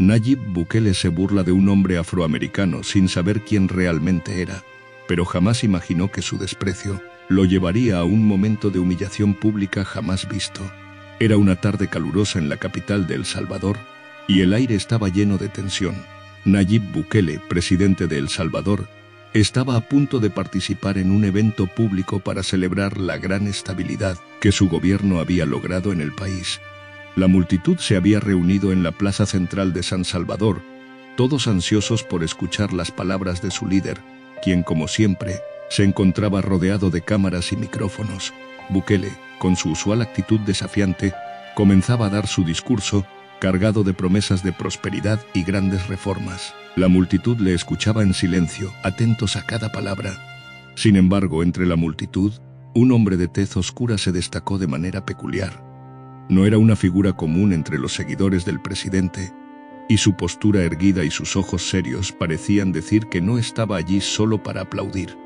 Nayib Bukele se burla de un hombre afroamericano sin saber quién realmente era, pero jamás imaginó que su desprecio lo llevaría a un momento de humillación pública jamás visto. Era una tarde calurosa en la capital de El Salvador, y el aire estaba lleno de tensión. Nayib Bukele, presidente de El Salvador, estaba a punto de participar en un evento público para celebrar la gran estabilidad que su gobierno había logrado en el país. La multitud se había reunido en la plaza central de San Salvador, todos ansiosos por escuchar las palabras de su líder, quien, como siempre, se encontraba rodeado de cámaras y micrófonos. Bukele, con su usual actitud desafiante, comenzaba a dar su discurso, cargado de promesas de prosperidad y grandes reformas. La multitud le escuchaba en silencio, atentos a cada palabra. Sin embargo, entre la multitud, un hombre de tez oscura se destacó de manera peculiar. No era una figura común entre los seguidores del presidente, y su postura erguida y sus ojos serios parecían decir que no estaba allí solo para aplaudir.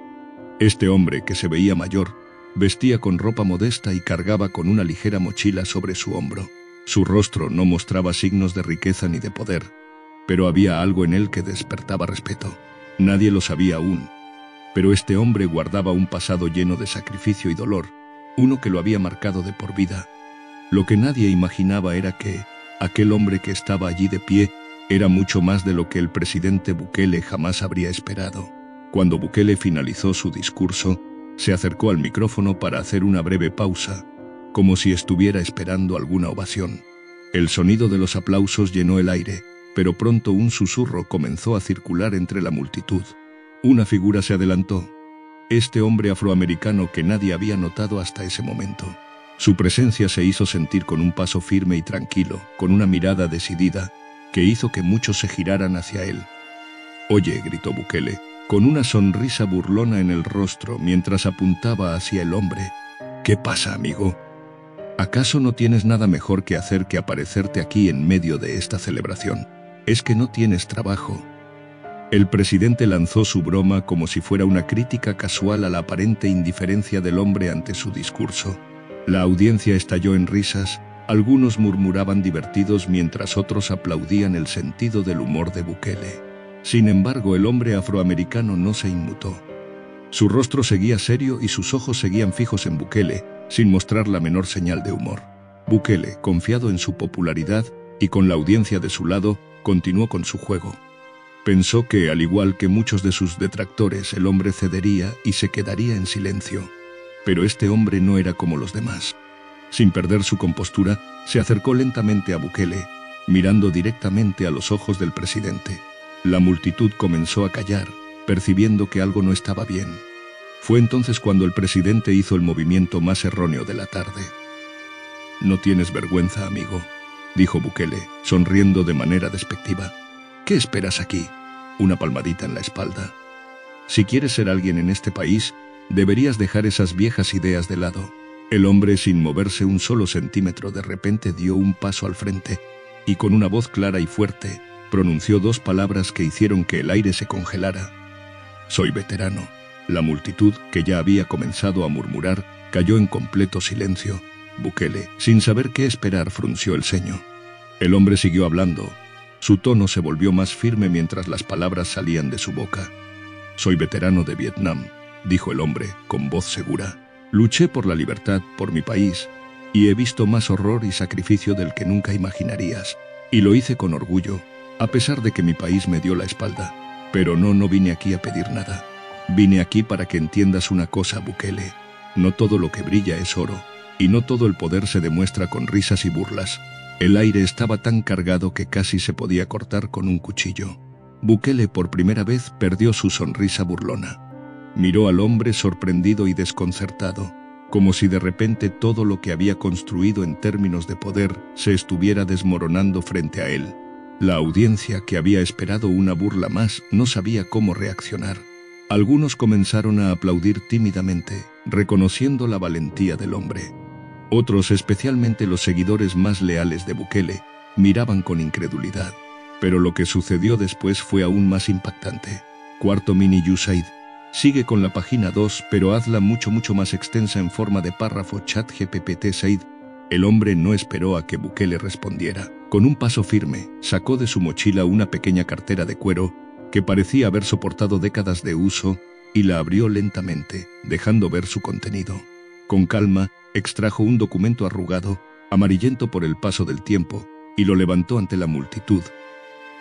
Este hombre, que se veía mayor, vestía con ropa modesta y cargaba con una ligera mochila sobre su hombro. Su rostro no mostraba signos de riqueza ni de poder, pero había algo en él que despertaba respeto. Nadie lo sabía aún, pero este hombre guardaba un pasado lleno de sacrificio y dolor, uno que lo había marcado de por vida. Lo que nadie imaginaba era que aquel hombre que estaba allí de pie era mucho más de lo que el presidente Bukele jamás habría esperado. Cuando Bukele finalizó su discurso, se acercó al micrófono para hacer una breve pausa, como si estuviera esperando alguna ovación. El sonido de los aplausos llenó el aire, pero pronto un susurro comenzó a circular entre la multitud. Una figura se adelantó. Este hombre afroamericano que nadie había notado hasta ese momento. Su presencia se hizo sentir con un paso firme y tranquilo, con una mirada decidida, que hizo que muchos se giraran hacia él. «Oye», gritó Bukele, con una sonrisa burlona en el rostro mientras apuntaba hacia el hombre. «¿Qué pasa, amigo? ¿Acaso no tienes nada mejor que hacer que aparecerte aquí en medio de esta celebración? ¿Es que no tienes trabajo?» El presidente lanzó su broma como si fuera una crítica casual a la aparente indiferencia del hombre ante su discurso. La audiencia estalló en risas, algunos murmuraban divertidos mientras otros aplaudían el sentido del humor de Bukele. Sin embargo, el hombre afroamericano no se inmutó. Su rostro seguía serio y sus ojos seguían fijos en Bukele, sin mostrar la menor señal de humor. Bukele, confiado en su popularidad y con la audiencia de su lado, continuó con su juego. Pensó que, al igual que muchos de sus detractores, el hombre cedería y se quedaría en silencio. Pero este hombre no era como los demás. Sin perder su compostura, se acercó lentamente a Bukele, mirando directamente a los ojos del presidente. La multitud comenzó a callar, percibiendo que algo no estaba bien. Fue entonces cuando el presidente hizo el movimiento más erróneo de la tarde. «No tienes vergüenza, amigo», dijo Bukele, sonriendo de manera despectiva. «¿Qué esperas aquí?» Una palmadita en la espalda. «Si quieres ser alguien en este país, deberías dejar esas viejas ideas de lado». El hombre, sin moverse un solo centímetro, de repente dio un paso al frente y con una voz clara y fuerte pronunció dos palabras que hicieron que el aire se congelara. «Soy veterano». La multitud, que ya había comenzado a murmurar, cayó en completo silencio. Bukele, sin saber qué esperar, frunció el ceño. El hombre siguió hablando. Su tono se volvió más firme mientras las palabras salían de su boca. «Soy veterano de Vietnam», dijo el hombre, con voz segura. «Luché por la libertad, por mi país, y he visto más horror y sacrificio del que nunca imaginarías. Y lo hice con orgullo, a pesar de que mi país me dio la espalda. Pero no vine aquí a pedir nada. Vine aquí para que entiendas una cosa, Bukele. No todo lo que brilla es oro, y no todo el poder se demuestra con risas y burlas». El aire estaba tan cargado que casi se podía cortar con un cuchillo. Bukele por primera vez perdió su sonrisa burlona. Miró al hombre sorprendido y desconcertado, como si de repente todo lo que había construido en términos de poder se estuviera desmoronando frente a él. La audiencia, que había esperado una burla más, no sabía cómo reaccionar. Algunos comenzaron a aplaudir tímidamente, reconociendo la valentía del hombre. Otros, especialmente los seguidores más leales de Bukele, miraban con incredulidad. Pero lo que sucedió después fue aún más impactante. Cuarto mini USAID. Sigue con la página 2, pero hazla mucho más extensa en forma de párrafo. ChatGPT Said. El hombre no esperó a que Bukele respondiera. Con un paso firme, sacó de su mochila una pequeña cartera de cuero que parecía haber soportado décadas de uso y la abrió lentamente, dejando ver su contenido. Con calma, extrajo un documento arrugado, amarillento por el paso del tiempo, y lo levantó ante la multitud.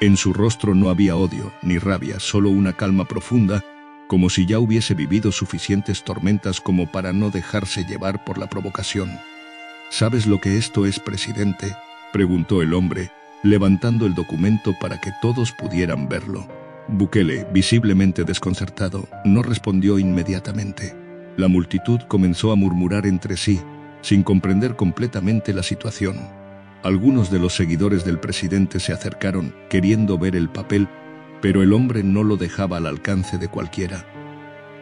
En su rostro no había odio ni rabia, solo una calma profunda, como si ya hubiese vivido suficientes tormentas como para no dejarse llevar por la provocación. ¿Sabes lo que esto es, presidente?, preguntó el hombre, levantando el documento para que todos pudieran verlo. Bukele, visiblemente desconcertado, no respondió inmediatamente. La multitud comenzó a murmurar entre sí, sin comprender completamente la situación. Algunos de los seguidores del presidente se acercaron, queriendo ver el papel, pero el hombre no lo dejaba al alcance de cualquiera.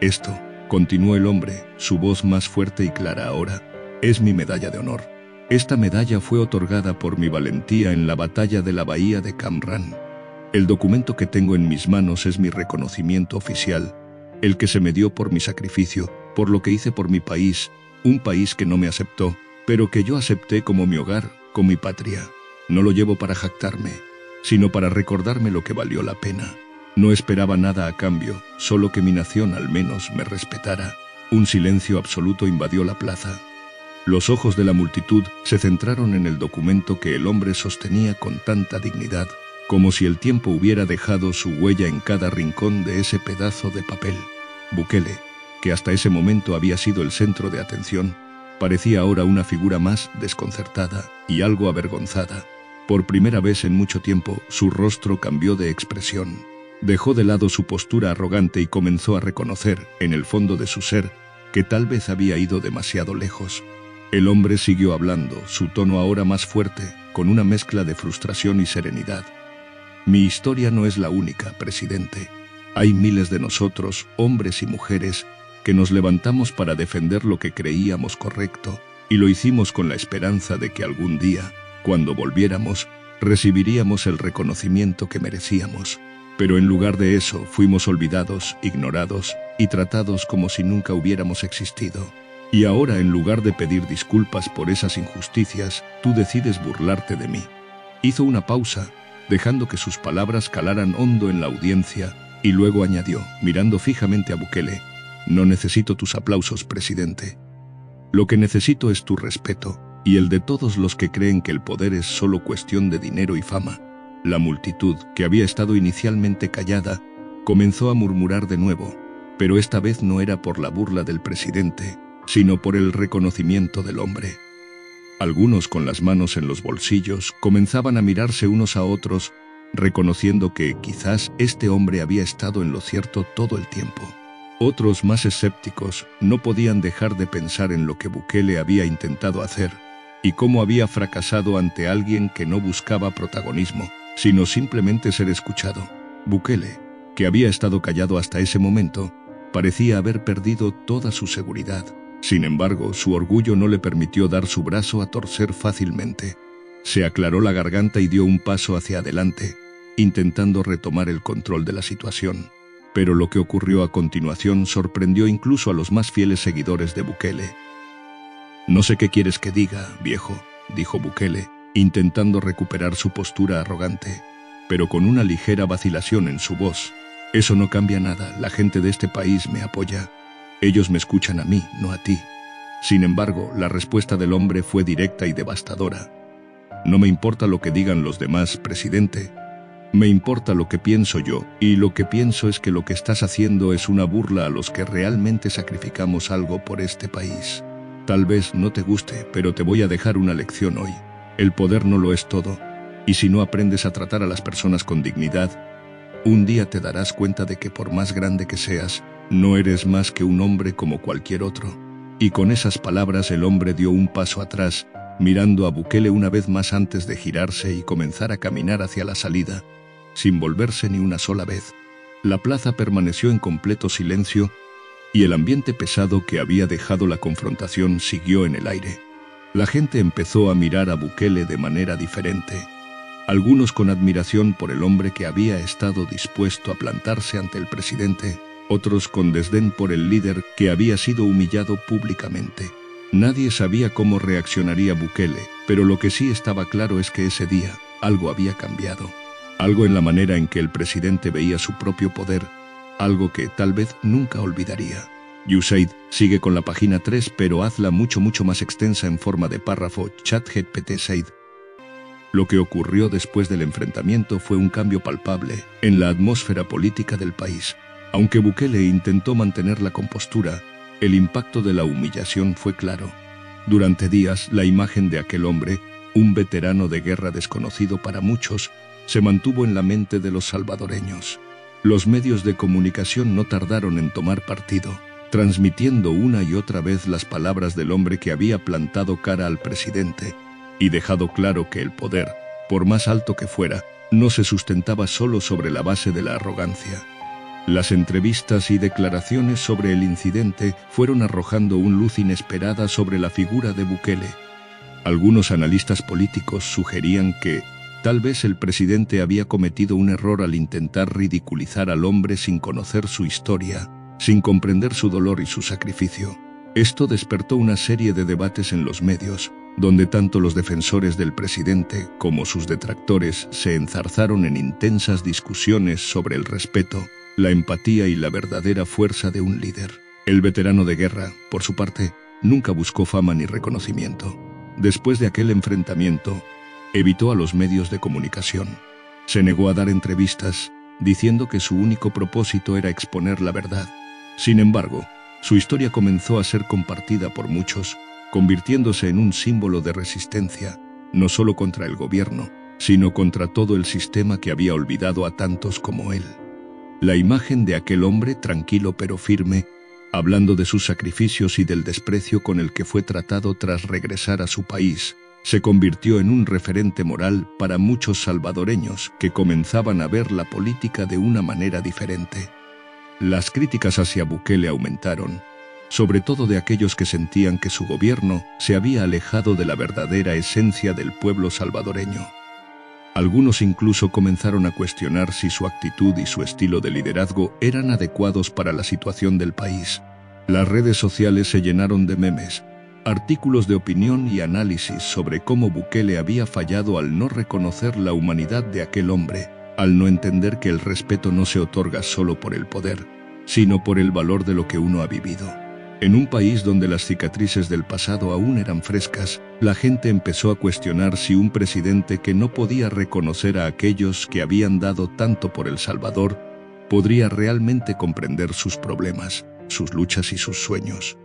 Esto, continuó el hombre, su voz más fuerte y clara ahora, es mi medalla de honor. Esta medalla fue otorgada por mi valentía en la batalla de la bahía de Cam Ranh. El documento que tengo en mis manos es mi reconocimiento oficial, el que se me dio por mi sacrificio, por lo que hice por mi país, un país que no me aceptó, pero que yo acepté como mi hogar, como mi patria. No lo llevo para jactarme, sino para recordarme lo que valió la pena. No esperaba nada a cambio, solo que mi nación al menos me respetara. Un silencio absoluto invadió la plaza. Los ojos de la multitud se centraron en el documento que el hombre sostenía con tanta dignidad, como si el tiempo hubiera dejado su huella en cada rincón de ese pedazo de papel. Bukele, que hasta ese momento había sido el centro de atención, parecía ahora una figura más desconcertada y algo avergonzada. Por primera vez en mucho tiempo, su rostro cambió de expresión. Dejó de lado su postura arrogante y comenzó a reconocer, en el fondo de su ser, que tal vez había ido demasiado lejos. El hombre siguió hablando, su tono ahora más fuerte, con una mezcla de frustración y serenidad. Mi historia no es la única, presidente. Hay miles de nosotros, hombres y mujeres, que nos levantamos para defender lo que creíamos correcto, y lo hicimos con la esperanza de que algún día, cuando volviéramos, recibiríamos el reconocimiento que merecíamos. Pero en lugar de eso, fuimos olvidados, ignorados y tratados como si nunca hubiéramos existido. Y ahora, en lugar de pedir disculpas por esas injusticias, tú decides burlarte de mí. Hizo una pausa, dejando que sus palabras calaran hondo en la audiencia, y luego añadió, mirando fijamente a Bukele, no necesito tus aplausos, presidente. Lo que necesito es tu respeto, y el de todos los que creen que el poder es solo cuestión de dinero y fama. La multitud, que había estado inicialmente callada, comenzó a murmurar de nuevo, pero esta vez no era por la burla del presidente, sino por el reconocimiento del hombre. Algunos, con las manos en los bolsillos, comenzaban a mirarse unos a otros, reconociendo que quizás este hombre había estado en lo cierto todo el tiempo. Otros, más escépticos, no podían dejar de pensar en lo que Bukele había intentado hacer, y cómo había fracasado ante alguien que no buscaba protagonismo, sino simplemente ser escuchado. Bukele, que había estado callado hasta ese momento, parecía haber perdido toda su seguridad. Sin embargo, su orgullo no le permitió dar su brazo a torcer fácilmente. Se aclaró la garganta y dio un paso hacia adelante, intentando retomar el control de la situación. Pero lo que ocurrió a continuación sorprendió incluso a los más fieles seguidores de Bukele. «No sé qué quieres que diga, viejo», dijo Bukele, intentando recuperar su postura arrogante, pero con una ligera vacilación en su voz. «Eso no cambia nada, la gente de este país me apoya. Ellos me escuchan a mí, no a ti». Sin embargo, la respuesta del hombre fue directa y devastadora. «No me importa lo que digan los demás, presidente. Me importa lo que pienso yo, y lo que pienso es que lo que estás haciendo es una burla a los que realmente sacrificamos algo por este país. Tal vez no te guste, pero te voy a dejar una lección hoy. El poder no lo es todo, y si no aprendes a tratar a las personas con dignidad, un día te darás cuenta de que por más grande que seas, no eres más que un hombre como cualquier otro». Y con esas palabras el hombre dio un paso atrás, mirando a Bukele una vez más antes de girarse y comenzar a caminar hacia la salida, sin volverse ni una sola vez. La plaza permaneció en completo silencio, y el ambiente pesado que había dejado la confrontación siguió en el aire. La gente empezó a mirar a Bukele de manera diferente. Algunos con admiración por el hombre que había estado dispuesto a plantarse ante el presidente, otros con desdén por el líder que había sido humillado públicamente. Nadie sabía cómo reaccionaría Bukele, pero lo que sí estaba claro es que ese día, algo había cambiado. Algo en la manera en que el presidente veía su propio poder, algo que tal vez nunca olvidaría. USAID sigue con la página 3, pero hazla mucho más extensa en forma de párrafo. ChatGPT Said. Lo que ocurrió después del enfrentamiento fue un cambio palpable en la atmósfera política del país. Aunque Bukele intentó mantener la compostura, el impacto de la humillación fue claro. Durante días, la imagen de aquel hombre, un veterano de guerra desconocido para muchos, se mantuvo en la mente de los salvadoreños. Los medios de comunicación no tardaron en tomar partido, transmitiendo una y otra vez las palabras del hombre que había plantado cara al presidente y dejado claro que el poder, por más alto que fuera, no se sustentaba solo sobre la base de la arrogancia. Las entrevistas y declaraciones sobre el incidente fueron arrojando una luz inesperada sobre la figura de Bukele. Algunos analistas políticos sugerían que tal vez el presidente había cometido un error al intentar ridiculizar al hombre sin conocer su historia, sin comprender su dolor y su sacrificio. Esto despertó una serie de debates en los medios, donde tanto los defensores del presidente como sus detractores se enzarzaron en intensas discusiones sobre el respeto, la empatía y la verdadera fuerza de un líder. El veterano de guerra, por su parte, nunca buscó fama ni reconocimiento. Después de aquel enfrentamiento, evitó a los medios de comunicación. Se negó a dar entrevistas, diciendo que su único propósito era exponer la verdad. Sin embargo, su historia comenzó a ser compartida por muchos, convirtiéndose en un símbolo de resistencia, no solo contra el gobierno, sino contra todo el sistema que había olvidado a tantos como él. La imagen de aquel hombre tranquilo pero firme, hablando de sus sacrificios y del desprecio con el que fue tratado tras regresar a su país, se convirtió en un referente moral para muchos salvadoreños que comenzaban a ver la política de una manera diferente. Las críticas hacia Bukele aumentaron, sobre todo de aquellos que sentían que su gobierno se había alejado de la verdadera esencia del pueblo salvadoreño. Algunos incluso comenzaron a cuestionar si su actitud y su estilo de liderazgo eran adecuados para la situación del país. Las redes sociales se llenaron de memes, artículos de opinión y análisis sobre cómo Bukele había fallado al no reconocer la humanidad de aquel hombre, al no entender que el respeto no se otorga solo por el poder, sino por el valor de lo que uno ha vivido. En un país donde las cicatrices del pasado aún eran frescas, la gente empezó a cuestionar si un presidente que no podía reconocer a aquellos que habían dado tanto por El Salvador, podría realmente comprender sus problemas, sus luchas y sus sueños.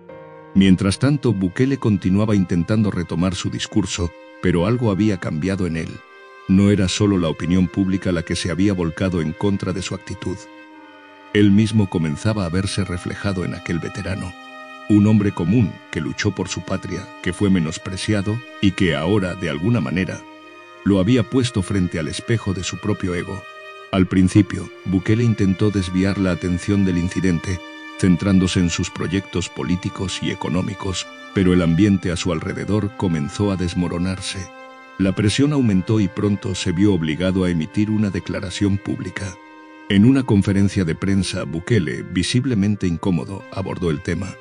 Mientras tanto, Bukele continuaba intentando retomar su discurso, pero algo había cambiado en él. No era solo la opinión pública la que se había volcado en contra de su actitud. Él mismo comenzaba a verse reflejado en aquel veterano. Un hombre común que luchó por su patria, que fue menospreciado y que ahora, de alguna manera, lo había puesto frente al espejo de su propio ego. Al principio, Bukele intentó desviar la atención del incidente, centrándose en sus proyectos políticos y económicos, pero el ambiente a su alrededor comenzó a desmoronarse. La presión aumentó y pronto se vio obligado a emitir una declaración pública. En una conferencia de prensa, Bukele, visiblemente incómodo, abordó el tema.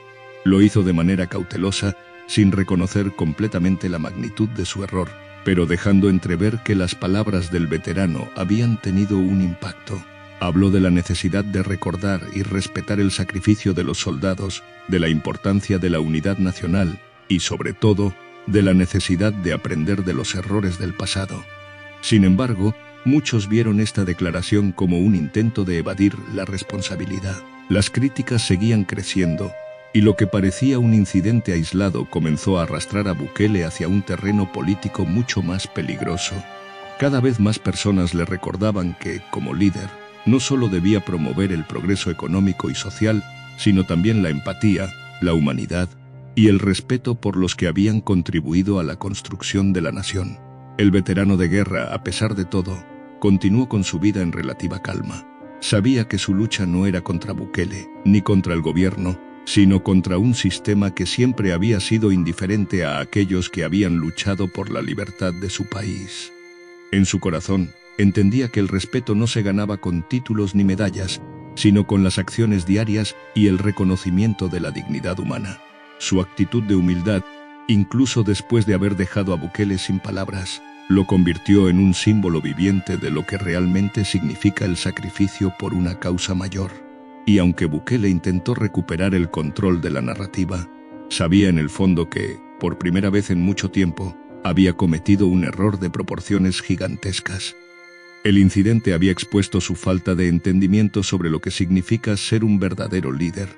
Lo hizo de manera cautelosa, sin reconocer completamente la magnitud de su error, pero dejando entrever que las palabras del veterano habían tenido un impacto. Habló de la necesidad de recordar y respetar el sacrificio de los soldados, de la importancia de la unidad nacional y, sobre todo, de la necesidad de aprender de los errores del pasado. Sin embargo, muchos vieron esta declaración como un intento de evadir la responsabilidad. Las críticas seguían creciendo, y lo que parecía un incidente aislado comenzó a arrastrar a Bukele hacia un terreno político mucho más peligroso. Cada vez más personas le recordaban que, como líder, no solo debía promover el progreso económico y social, sino también la empatía, la humanidad y el respeto por los que habían contribuido a la construcción de la nación. El veterano de guerra, a pesar de todo, continuó con su vida en relativa calma. Sabía que su lucha no era contra Bukele, ni contra el gobierno, sino contra un sistema que siempre había sido indiferente a aquellos que habían luchado por la libertad de su país. En su corazón, entendía que el respeto no se ganaba con títulos ni medallas, sino con las acciones diarias y el reconocimiento de la dignidad humana. Su actitud de humildad, incluso después de haber dejado a Bukele sin palabras, lo convirtió en un símbolo viviente de lo que realmente significa el sacrificio por una causa mayor. Y aunque Bukele intentó recuperar el control de la narrativa, sabía en el fondo que, por primera vez en mucho tiempo, había cometido un error de proporciones gigantescas. El incidente había expuesto su falta de entendimiento sobre lo que significa ser un verdadero líder.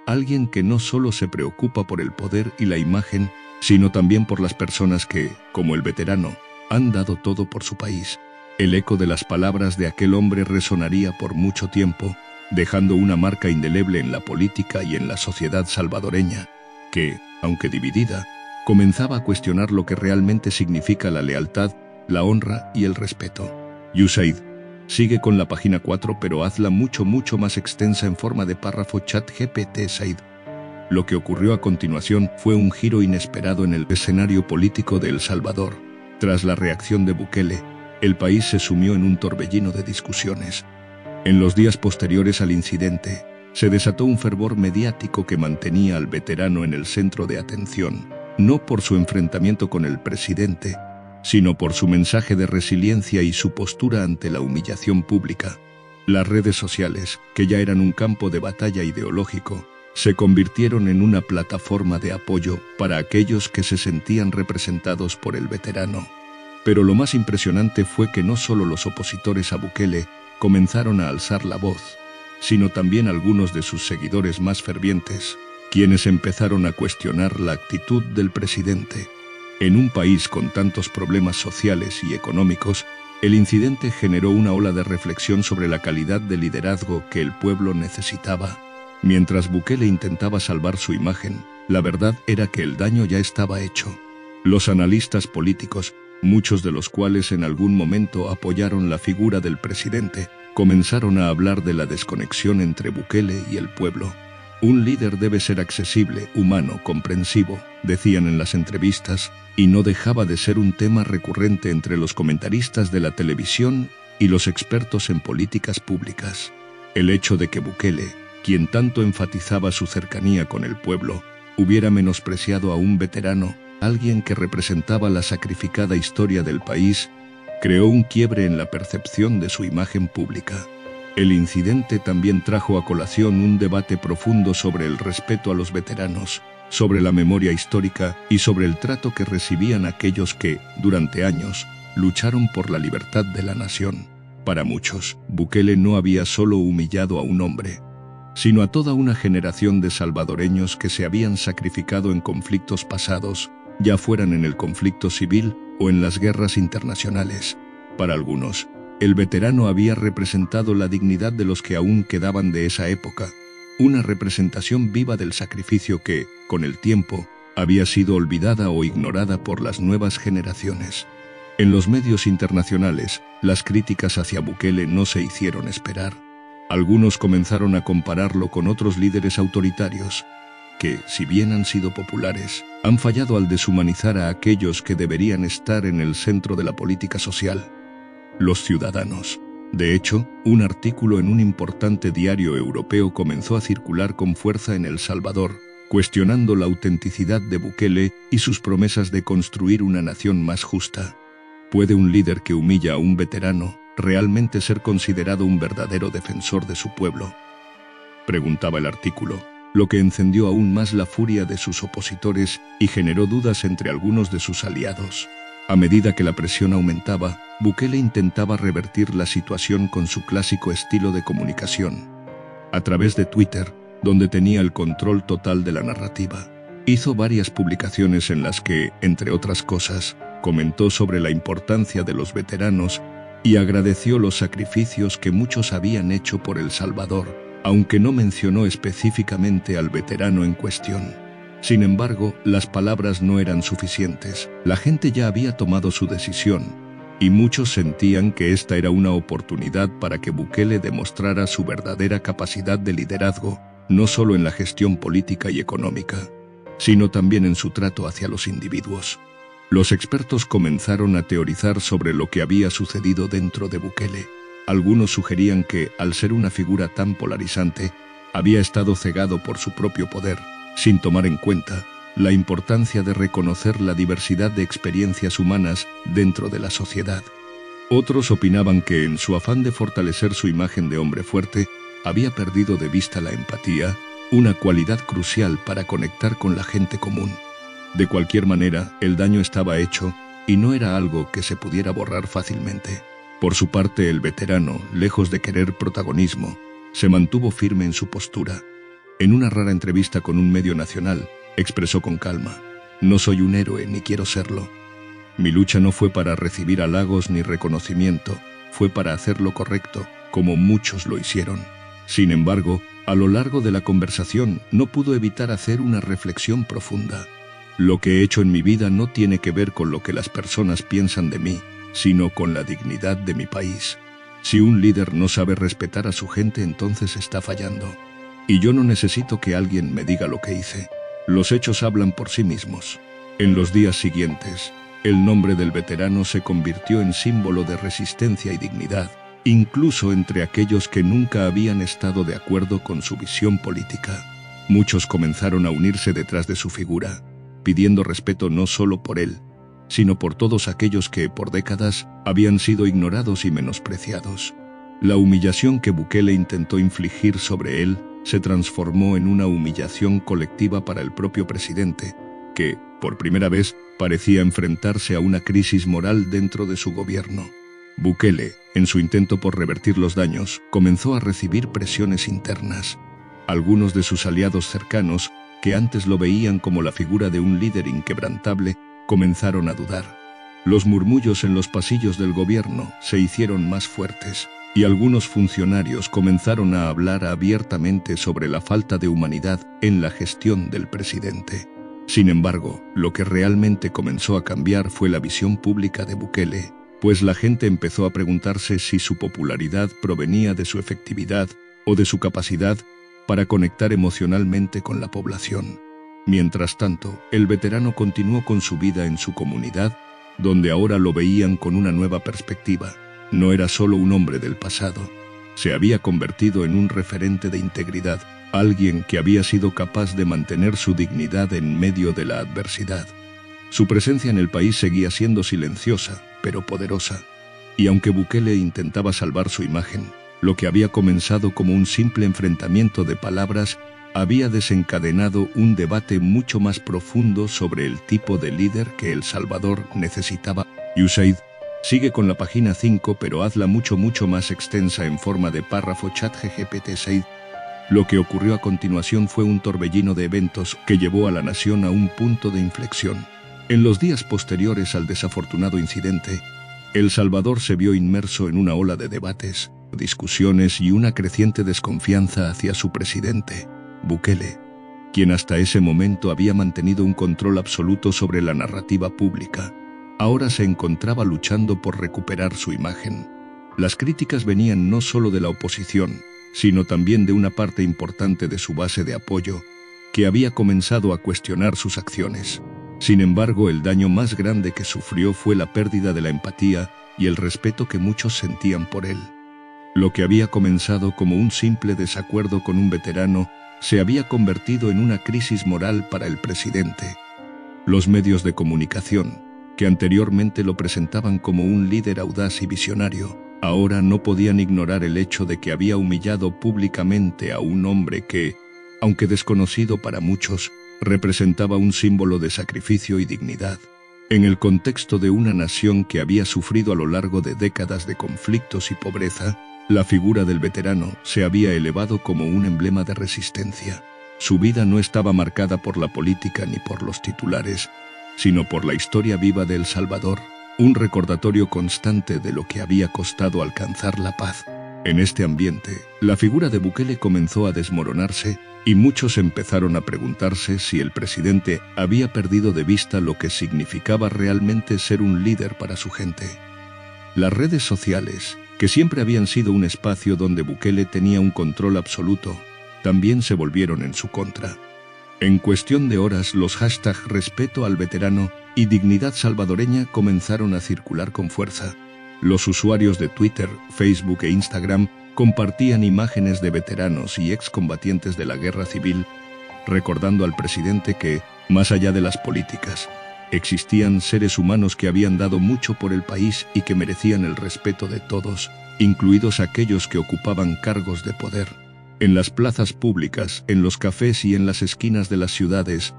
Alguien que no solo se preocupa por el poder y la imagen, sino también por las personas que, como el veterano, han dado todo por su país. El eco de las palabras de aquel hombre resonaría por mucho tiempo, dejando una marca indeleble en la política y en la sociedad salvadoreña, que, aunque dividida, comenzaba a cuestionar lo que realmente significa la lealtad, la honra y el respeto. USAID, sigue con la página 4, pero hazla mucho más extensa en forma de párrafo. ChatGPT Said. Lo que ocurrió a continuación fue un giro inesperado en el escenario político de El Salvador. Tras la reacción de Bukele, el país se sumió en un torbellino de discusiones. En los días posteriores al incidente, se desató un fervor mediático que mantenía al veterano en el centro de atención, no por su enfrentamiento con el presidente, sino por su mensaje de resiliencia y su postura ante la humillación pública. Las redes sociales, que ya eran un campo de batalla ideológico, se convirtieron en una plataforma de apoyo para aquellos que se sentían representados por el veterano. Pero lo más impresionante fue que no solo los opositores a Bukele comenzaron a alzar la voz, sino también algunos de sus seguidores más fervientes, quienes empezaron a cuestionar la actitud del presidente. En un país con tantos problemas sociales y económicos, el incidente generó una ola de reflexión sobre la calidad de liderazgo que el pueblo necesitaba. Mientras Bukele intentaba salvar su imagen, la verdad era que el daño ya estaba hecho. Los analistas políticos, muchos de los cuales en algún momento apoyaron la figura del presidente, comenzaron a hablar de la desconexión entre Bukele y el pueblo. Un líder debe ser accesible, humano, comprensivo, decían en las entrevistas, y no dejaba de ser un tema recurrente entre los comentaristas de la televisión y los expertos en políticas públicas. El hecho de que Bukele, quien tanto enfatizaba su cercanía con el pueblo, hubiera menospreciado a un veterano, alguien que representaba la sacrificada historia del país, creó un quiebre en la percepción de su imagen pública. El incidente también trajo a colación un debate profundo sobre el respeto a los veteranos, sobre la memoria histórica y sobre el trato que recibían aquellos que, durante años, lucharon por la libertad de la nación. Para muchos, Bukele no había solo humillado a un hombre, sino a toda una generación de salvadoreños que se habían sacrificado en conflictos pasados, ya fueran en el conflicto civil o en las guerras internacionales. Para algunos, el veterano había representado la dignidad de los que aún quedaban de esa época, una representación viva del sacrificio que, con el tiempo, había sido olvidada o ignorada por las nuevas generaciones. En los medios internacionales, las críticas hacia Bukele no se hicieron esperar. Algunos comenzaron a compararlo con otros líderes autoritarios, que, si bien han sido populares, han fallado al deshumanizar a aquellos que deberían estar en el centro de la política social: los ciudadanos. De hecho, un artículo en un importante diario europeo comenzó a circular con fuerza en El Salvador, cuestionando la autenticidad de Bukele y sus promesas de construir una nación más justa. ¿Puede un líder que humilla a un veterano realmente ser considerado un verdadero defensor de su pueblo?, preguntaba el artículo, lo que encendió aún más la furia de sus opositores y generó dudas entre algunos de sus aliados. A medida que la presión aumentaba, Bukele intentaba revertir la situación con su clásico estilo de comunicación. A través de Twitter, donde tenía el control total de la narrativa, hizo varias publicaciones en las que, entre otras cosas, comentó sobre la importancia de los veteranos y agradeció los sacrificios que muchos habían hecho por El Salvador, aunque no mencionó específicamente al veterano en cuestión. Sin embargo, las palabras no eran suficientes. La gente ya había tomado su decisión, y muchos sentían que esta era una oportunidad para que Bukele demostrara su verdadera capacidad de liderazgo, no solo en la gestión política y económica, sino también en su trato hacia los individuos. Los expertos comenzaron a teorizar sobre lo que había sucedido dentro de Bukele. Algunos sugerían que, al ser una figura tan polarizante, había estado cegado por su propio poder, sin tomar en cuenta la importancia de reconocer la diversidad de experiencias humanas dentro de la sociedad. Otros opinaban que, en su afán de fortalecer su imagen de hombre fuerte, había perdido de vista la empatía, una cualidad crucial para conectar con la gente común. De cualquier manera, el daño estaba hecho y no era algo que se pudiera borrar fácilmente. Por su parte, el veterano, lejos de querer protagonismo, se mantuvo firme en su postura. En una rara entrevista con un medio nacional, expresó con calma: «No soy un héroe ni quiero serlo. Mi lucha no fue para recibir halagos ni reconocimiento, fue para hacer lo correcto, como muchos lo hicieron». Sin embargo, a lo largo de la conversación no pudo evitar hacer una reflexión profunda. «Lo que he hecho en mi vida no tiene que ver con lo que las personas piensan de mí, sino con la dignidad de mi país. Si un líder no sabe respetar a su gente, entonces está fallando. Y yo no necesito que alguien me diga lo que hice. Los hechos hablan por sí mismos». En los días siguientes, el nombre del veterano se convirtió en símbolo de resistencia y dignidad, incluso entre aquellos que nunca habían estado de acuerdo con su visión política. Muchos comenzaron a unirse detrás de su figura, pidiendo respeto no solo por él, sino por todos aquellos que, por décadas, habían sido ignorados y menospreciados. La humillación que Bukele intentó infligir sobre él se transformó en una humillación colectiva para el propio presidente, que, por primera vez, parecía enfrentarse a una crisis moral dentro de su gobierno. Bukele, en su intento por revertir los daños, comenzó a recibir presiones internas. Algunos de sus aliados cercanos, que antes lo veían como la figura de un líder inquebrantable, comenzaron a dudar. Los murmullos en los pasillos del gobierno se hicieron más fuertes, y algunos funcionarios comenzaron a hablar abiertamente sobre la falta de humanidad en la gestión del presidente. Sin embargo, lo que realmente comenzó a cambiar fue la visión pública de Bukele, pues la gente empezó a preguntarse si su popularidad provenía de su efectividad o de su capacidad para conectar emocionalmente con la población. Mientras tanto, el veterano continuó con su vida en su comunidad, donde ahora lo veían con una nueva perspectiva. No era solo un hombre del pasado, se había convertido en un referente de integridad, alguien que había sido capaz de mantener su dignidad en medio de la adversidad. Su presencia en el país seguía siendo silenciosa, pero poderosa, y aunque Bukele intentaba salvar su imagen, lo que había comenzado como un simple enfrentamiento de palabras había desencadenado un debate mucho más profundo sobre el tipo de líder que El Salvador necesitaba. USAID sigue con la página 5, pero hazla mucho más extensa en forma de párrafo. ChatGPT 6. Lo que ocurrió a continuación fue un torbellino de eventos que llevó a la nación a un punto de inflexión. En los días posteriores al desafortunado incidente, El Salvador se vio inmerso en una ola de debates, discusiones y una creciente desconfianza hacia su presidente, Bukele, quien hasta ese momento había mantenido un control absoluto sobre la narrativa pública. Ahora se encontraba luchando por recuperar su imagen. Las críticas venían no solo de la oposición, sino también de una parte importante de su base de apoyo, que había comenzado a cuestionar sus acciones. Sin embargo, el daño más grande que sufrió fue la pérdida de la empatía y el respeto que muchos sentían por él. Lo que había comenzado como un simple desacuerdo con un veterano se había convertido en una crisis moral para el presidente. Los medios de comunicación, que anteriormente lo presentaban como un líder audaz y visionario, ahora no podían ignorar el hecho de que había humillado públicamente a un hombre que, aunque desconocido para muchos, representaba un símbolo de sacrificio y dignidad. En el contexto de una nación que había sufrido a lo largo de décadas de conflictos y pobreza, la figura del veterano se había elevado como un emblema de resistencia. Su vida no estaba marcada por la política ni por los titulares, sino por la historia viva de El Salvador, un recordatorio constante de lo que había costado alcanzar la paz. En este ambiente, la figura de Bukele comenzó a desmoronarse y muchos empezaron a preguntarse si el presidente había perdido de vista lo que significaba realmente ser un líder para su gente. Las redes sociales, que siempre habían sido un espacio donde Bukele tenía un control absoluto, también se volvieron en su contra. En cuestión de horas, los hashtags respeto al veterano y dignidad salvadoreña comenzaron a circular con fuerza. Los usuarios de Twitter, Facebook e Instagram compartían imágenes de veteranos y excombatientes de la guerra civil, recordando al presidente que, Más allá de las políticas, existían seres humanos que habían dado mucho por el país y que merecían el respeto de todos, incluidos aquellos que ocupaban cargos de poder. En las plazas públicas, en los cafés y en las esquinas de las ciudades,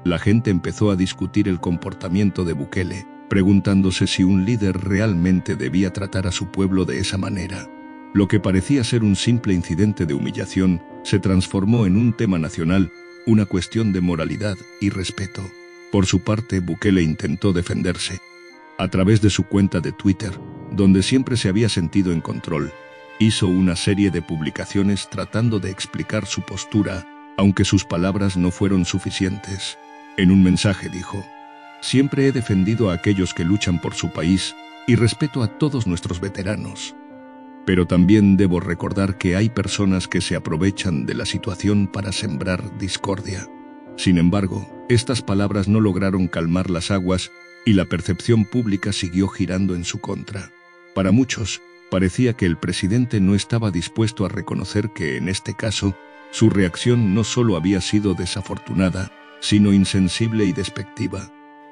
la gente empezó a discutir el comportamiento de Bukele, preguntándose si un líder realmente debía tratar a su pueblo de esa manera. Lo que parecía ser un simple incidente de humillación se transformó en un tema nacional, una cuestión de moralidad y respeto. Por su parte, Bukele intentó defenderse. A través de su cuenta de Twitter, donde siempre se había sentido en control, hizo una serie de publicaciones tratando de explicar su postura, aunque sus palabras no fueron suficientes. En un mensaje dijo: «Siempre he defendido a aquellos que luchan por su país y respeto a todos nuestros veteranos. Pero también debo recordar que hay personas que se aprovechan de la situación para sembrar discordia». Sin embargo, estas palabras no lograron calmar las aguas y la percepción pública siguió girando en su contra. Para muchos, parecía que el presidente no estaba dispuesto a reconocer que, en este caso, su reacción no solo había sido desafortunada, sino insensible y despectiva.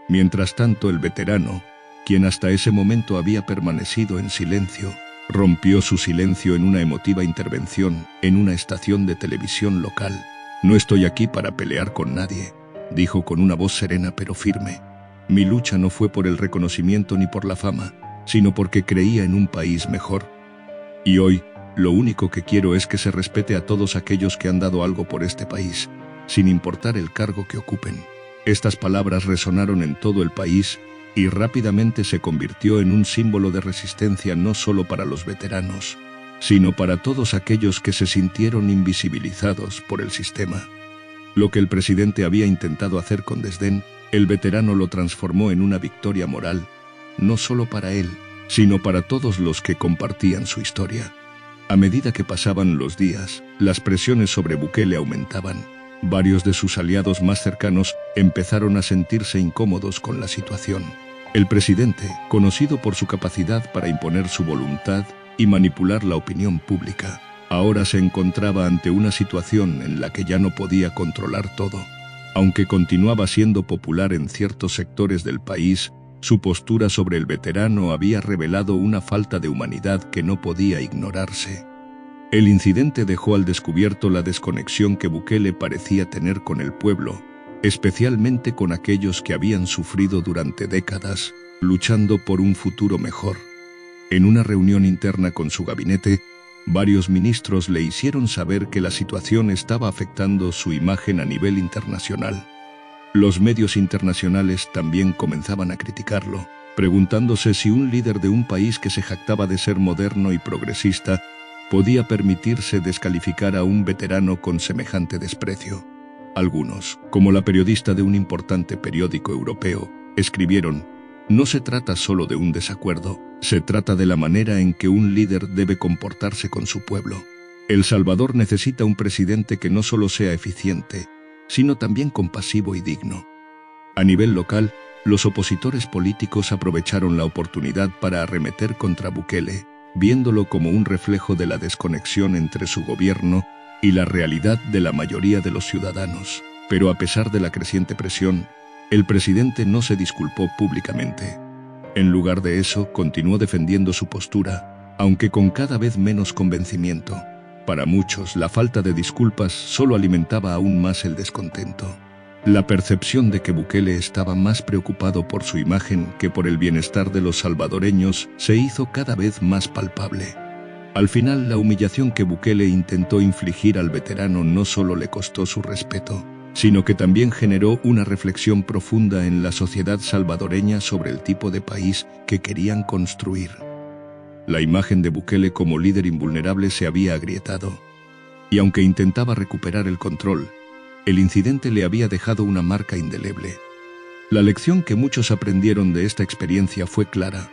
Mientras tanto, el veterano, quien hasta ese momento había permanecido en silencio, rompió su silencio en una emotiva intervención en una estación de televisión local. «No estoy aquí para pelear con nadie», dijo con una voz serena pero firme. «Mi lucha no fue por el reconocimiento ni por la fama, sino porque creía en un país mejor. Y hoy, lo único que quiero es que se respete a todos aquellos que han dado algo por este país, sin importar el cargo que ocupen». Estas palabras resonaron en todo el país y rápidamente se convirtió en un símbolo de resistencia no solo para los veteranos, sino para todos aquellos que se sintieron invisibilizados por el sistema. Lo que el presidente había intentado hacer con desdén, el veterano lo transformó en una victoria moral, no solo para él, sino para todos los que compartían su historia. A medida que pasaban los días, las presiones sobre Bukele aumentaban. Varios de sus aliados más cercanos empezaron a sentirse incómodos con la situación. El presidente, conocido por su capacidad para imponer su voluntad y manipular la opinión pública, ahora se encontraba ante una situación en la que ya no podía controlar todo. Aunque continuaba siendo popular en ciertos sectores del país, su postura sobre el veterano había revelado una falta de humanidad que no podía ignorarse. El incidente dejó al descubierto la desconexión que Bukele parecía tener con el pueblo, especialmente con aquellos que habían sufrido durante décadas, luchando por un futuro mejor. En una reunión interna con su gabinete, varios ministros le hicieron saber que la situación estaba afectando su imagen a nivel internacional. Los medios internacionales también comenzaban a criticarlo, preguntándose si un líder de un país que se jactaba de ser moderno y progresista podía permitirse descalificar a un veterano con semejante desprecio. Algunos, como la periodista de un importante periódico europeo, escribieron: «No se trata solo de un desacuerdo, se trata de la manera en que un líder debe comportarse con su pueblo. El Salvador necesita un presidente que no solo sea eficiente, sino también compasivo y digno». A nivel local, los opositores políticos aprovecharon la oportunidad para arremeter contra Bukele, viéndolo como un reflejo de la desconexión entre su gobierno y la realidad de la mayoría de los ciudadanos. Pero a pesar de la creciente presión, el presidente no se disculpó públicamente. En lugar de eso, continuó defendiendo su postura, aunque con cada vez menos convencimiento. Para muchos, la falta de disculpas solo alimentaba aún más el descontento. La percepción de que Bukele estaba más preocupado por su imagen que por el bienestar de los salvadoreños se hizo cada vez más palpable. Al final, la humillación que Bukele intentó infligir al veterano no solo le costó su respeto, sino que también generó una reflexión profunda en la sociedad salvadoreña sobre el tipo de país que querían construir. La imagen de Bukele como líder invulnerable se había agrietado, y aunque intentaba recuperar el control, el incidente le había dejado una marca indeleble. La lección que muchos aprendieron de esta experiencia fue clara: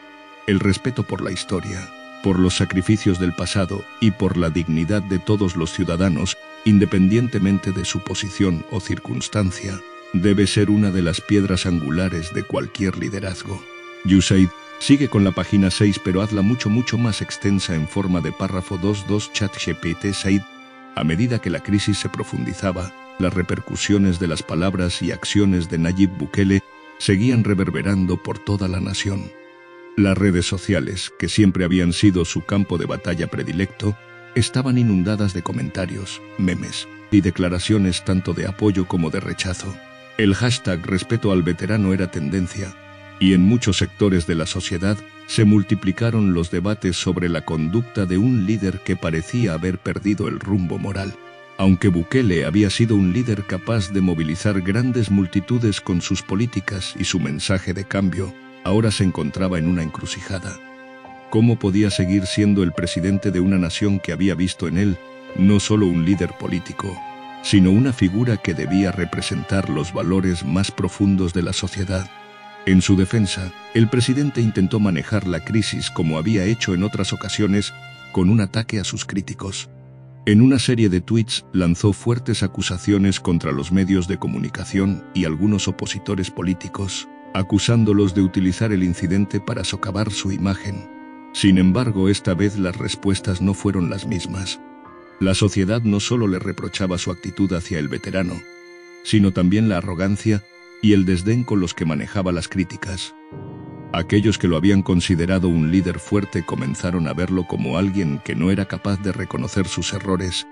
el respeto por la historia, por los sacrificios del pasado y por la dignidad de todos los ciudadanos, independientemente de su posición o circunstancia, debe ser una de las piedras angulares de cualquier liderazgo. USAID sigue con la página 6, pero hazla mucho más extensa en forma de párrafo 2.2. ChatGPT. SAID. A medida que la crisis se profundizaba, las repercusiones de las palabras y acciones de Nayib Bukele seguían reverberando por toda la nación. Las redes sociales, que siempre habían sido su campo de batalla predilecto, estaban inundadas de comentarios, memes y declaraciones tanto de apoyo como de rechazo. El hashtag respeto al veterano era tendencia, y en muchos sectores de la sociedad se multiplicaron los debates sobre la conducta de un líder que parecía haber perdido el rumbo moral. Aunque Bukele había sido un líder capaz de movilizar grandes multitudes con sus políticas y su mensaje de cambio, ahora se encontraba en una encrucijada. ¿Cómo podía seguir siendo el presidente de una nación que había visto en él no solo un líder político, sino una figura que debía representar los valores más profundos de la sociedad? En su defensa, el presidente intentó manejar la crisis como había hecho en otras ocasiones, con un ataque a sus críticos. En una serie de tweets lanzó fuertes acusaciones contra los medios de comunicación y algunos opositores políticos, acusándolos de utilizar el incidente para socavar su imagen. Sin embargo, esta vez las respuestas no fueron las mismas. La sociedad no solo le reprochaba su actitud hacia el veterano, sino también la arrogancia y el desdén con los que manejaba las críticas. Aquellos que lo habían considerado un líder fuerte comenzaron a verlo como alguien que no era capaz de reconocer sus errores,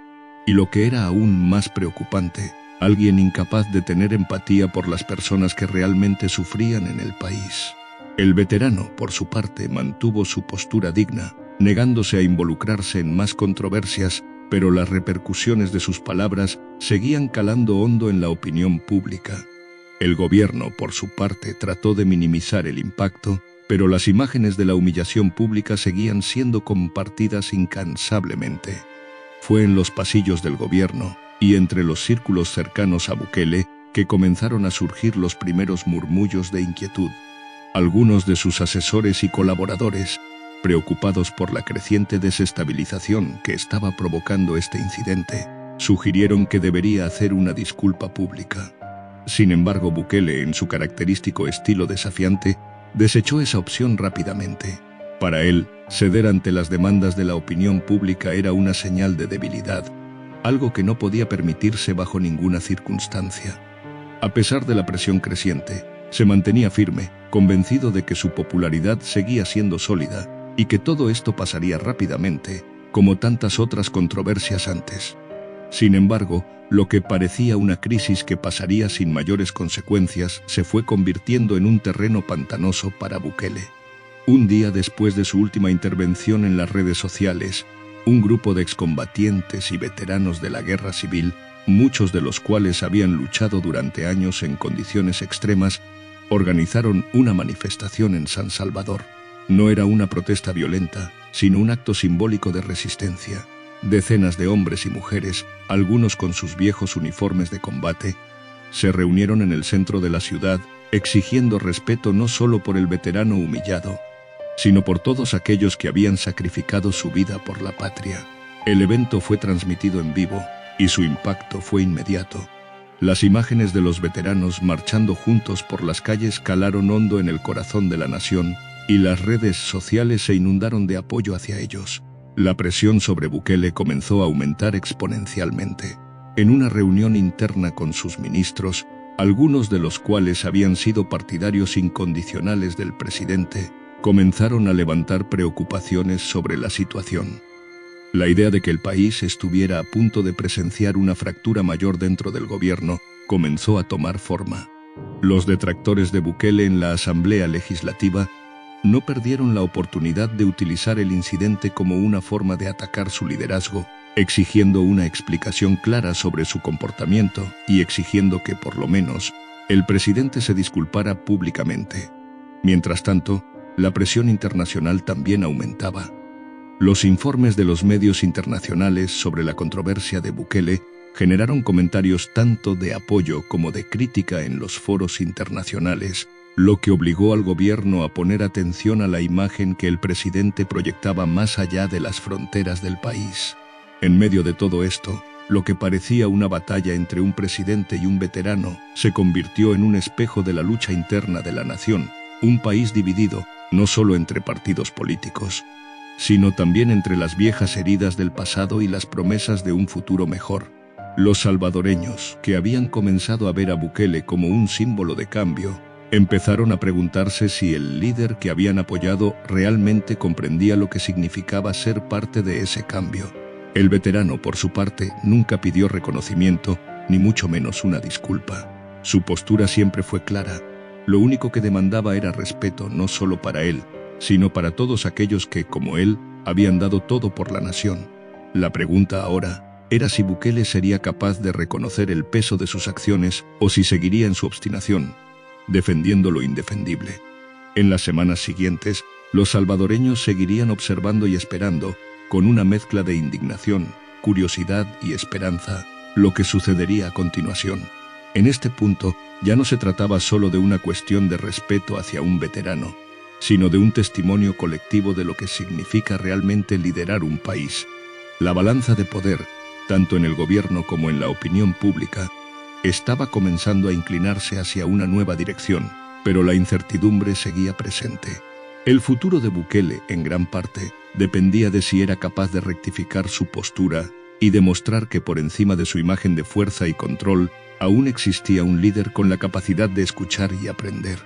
y lo que era aún más preocupante, alguien incapaz de tener empatía por las personas que realmente sufrían en el país. El veterano, por su parte, mantuvo su postura digna, negándose a involucrarse en más controversias, pero las repercusiones de sus palabras seguían calando hondo en la opinión pública. El gobierno, por su parte, trató de minimizar el impacto, pero las imágenes de la humillación pública seguían siendo compartidas incansablemente. Fue en los pasillos del gobierno y entre los círculos cercanos a Bukele que comenzaron a surgir los primeros murmullos de inquietud. Algunos de sus asesores y colaboradores, preocupados por la creciente desestabilización que estaba provocando este incidente, sugirieron que debería hacer una disculpa pública. Sin embargo, Bukele, en su característico estilo desafiante, desechó esa opción rápidamente. Para él, ceder ante las demandas de la opinión pública era una señal de debilidad, algo que no podía permitirse bajo ninguna circunstancia. A pesar de la presión creciente, se mantenía firme, convencido de que su popularidad seguía siendo sólida y que todo esto pasaría rápidamente, como tantas otras controversias antes. Sin embargo, lo que parecía una crisis que pasaría sin mayores consecuencias se fue convirtiendo en un terreno pantanoso para Bukele. Un día después de su última intervención en las redes sociales, un grupo de excombatientes y veteranos de la guerra civil, muchos de los cuales habían luchado durante años en condiciones extremas, organizaron una manifestación en San Salvador. No era una protesta violenta, sino un acto simbólico de resistencia. Decenas de hombres y mujeres, algunos con sus viejos uniformes de combate, se reunieron en el centro de la ciudad, exigiendo respeto no solo por el veterano humillado, sino por todos aquellos que habían sacrificado su vida por la patria. El evento fue transmitido en vivo, y su impacto fue inmediato. Las imágenes de los veteranos marchando juntos por las calles calaron hondo en el corazón de la nación, y las redes sociales se inundaron de apoyo hacia ellos. La presión sobre Bukele comenzó a aumentar exponencialmente. En una reunión interna con sus ministros, algunos de los cuales habían sido partidarios incondicionales del presidente, comenzaron a levantar preocupaciones sobre la situación. La idea de que el país estuviera a punto de presenciar una fractura mayor dentro del gobierno comenzó a tomar forma. Los detractores de Bukele en la Asamblea Legislativa no perdieron la oportunidad de utilizar el incidente como una forma de atacar su liderazgo, exigiendo una explicación clara sobre su comportamiento y exigiendo que, por lo menos, el presidente se disculpara públicamente. Mientras tanto, la presión internacional también aumentaba. Los informes de los medios internacionales sobre la controversia de Bukele generaron comentarios tanto de apoyo como de crítica en los foros internacionales, lo que obligó al gobierno a poner atención a la imagen que el presidente proyectaba más allá de las fronteras del país. En medio de todo esto, lo que parecía una batalla entre un presidente y un veterano se convirtió en un espejo de la lucha interna de la nación, un país dividido, no solo entre partidos políticos, sino también entre las viejas heridas del pasado y las promesas de un futuro mejor. Los salvadoreños, que habían comenzado a ver a Bukele como un símbolo de cambio, empezaron a preguntarse si el líder que habían apoyado realmente comprendía lo que significaba ser parte de ese cambio. El veterano, por su parte, nunca pidió reconocimiento, ni mucho menos una disculpa. Su postura siempre fue clara. Lo único que demandaba era respeto, no solo para él, sino para todos aquellos que, como él, habían dado todo por la nación. La pregunta ahora era si Bukele sería capaz de reconocer el peso de sus acciones o si seguiría en su obstinación, defendiendo lo indefendible. En las semanas siguientes, los salvadoreños seguirían observando y esperando, con una mezcla de indignación, curiosidad y esperanza, lo que sucedería a continuación. En este punto, ya no se trataba solo de una cuestión de respeto hacia un veterano, sino de un testimonio colectivo de lo que significa realmente liderar un país. La balanza de poder, tanto en el gobierno como en la opinión pública, estaba comenzando a inclinarse hacia una nueva dirección, pero la incertidumbre seguía presente. El futuro de Bukele, en gran parte, dependía de si era capaz de rectificar su postura y demostrar que por encima de su imagen de fuerza y control, aún existía un líder con la capacidad de escuchar y aprender.